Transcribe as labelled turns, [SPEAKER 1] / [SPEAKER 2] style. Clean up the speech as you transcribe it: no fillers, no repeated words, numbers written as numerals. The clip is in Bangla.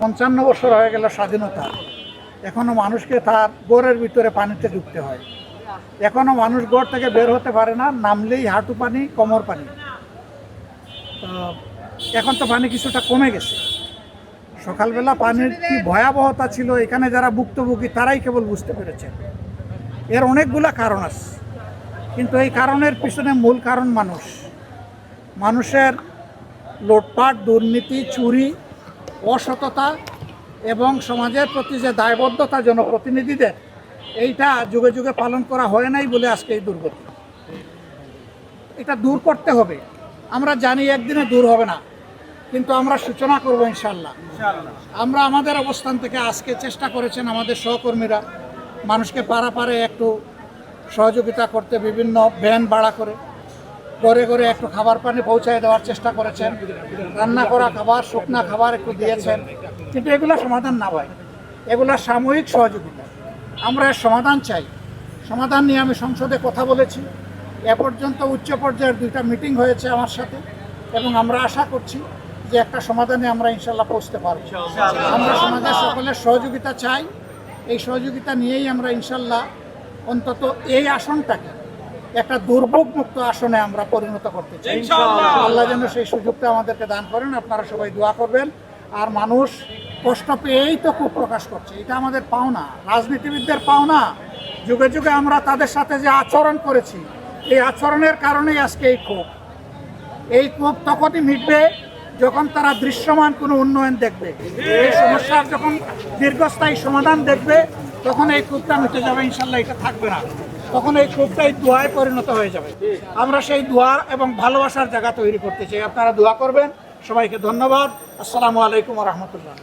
[SPEAKER 1] 55 বছর হয়ে গেল স্বাধীনতা, এখনো মানুষকে তার ঘরের ভিতরে পানিতে ডুবতে হয়। এখনো মানুষ ঘর থেকে বের হতে পারে না, নামলেই হাঁটু পানি, কোমর পানি। তো এখন তো পানি কিছুটা কমে গেছে। সকালবেলা পানির কি ভয়াবহতা ছিল এখানে যারা ভুক্তভোগী তারাই কেবল বুঝতে পেরেছে। এর অনেকগুলা কারণ আছে, কিন্তু এই কারণের পিছনে মূল কারণ মানুষের লুটপাট, দুর্নীতি, চুরি, অসততা এবং সমাজের প্রতি যে দায়বদ্ধতা জনপ্রতিনিধিদের, এইটা যুগে যুগে পালন করা হয় নাই বলে আজকে এই দুর্গতি। এটা দূর করতে হবে। আমরা জানি একদিনে দূর হবে না, কিন্তু আমরা সূচনা করব ইনশাআল্লাহ। আমরা আমাদের অবস্থান থেকে আজকে চেষ্টা করেছেন আমাদের সহকর্মীরা মানুষকে পাড়ে একটু সহযোগিতা করতে, বিভিন্ন ভ্যান ভাড়া করে ঘরে ঘরে একটু খাবার পানি পৌঁছায় দেওয়ার চেষ্টা করেছেন। রান্না করা খাবার, শুকনা খাবার একটু দিয়েছেন, কিন্তু এগুলো সমাধান না ভাই, এগুলো সাময়িক সহযোগিতা। আমরা এর সমাধান চাই। সমাধান নিয়ে আমি সংসদে কথা বলেছি। এ পর্যন্ত উচ্চ পর্যায়ের 2টা মিটিং হয়েছে আমার সাথে, এবং আমরা আশা করছি যে একটা সমাধানে আমরা ইনশাল্লাহ পৌঁছতে পারব। আমরা সমাজের সকলের সহযোগিতা চাই। এই সহযোগিতা নিয়েই আমরা ইনশাল্লাহ অন্তত এই আসনটাকে একটা দুর্ভোগ মুক্ত আসনে আমরা পরিণত করতে চাই। আল্লাহ যেন সেই সুযোগটা আমাদেরকে দান করেন। আপনারা সবাই দোয়া করবেন। আর মানুষ কষ্ট পেয়েই তো খুব প্রকাশ করছে, এটা আমাদের পাওনা, রাজনীতিবিদদের পাওনা। যুগে যুগে আমরা তাদের সাথে যে আচরণ করেছি, এই আচরণের কারণেই আজকে এই ক্ষোভ তখনই মিটবে যখন তারা দৃশ্যমান কোনো উন্নয়ন দেখবে। এই সমস্যার যখন দীর্ঘস্থায়ী সমাধান দেখবে, তখন এই ক্ষোভটা মিটে যাবে ইনশাল্লাহ। এটা থাকবে না, তখন এই ক্ষোভটাই দোয়ায় পরিণত হয়ে যাবে। আমরা সেই দোয়া এবং ভালোবাসার জায়গা তৈরি করতে চাই। আপনারা দোয়া করবেন। সবাইকে ধন্যবাদ। আসসালামু আলাইকুম ওয়া রাহমাতুল্লাহ।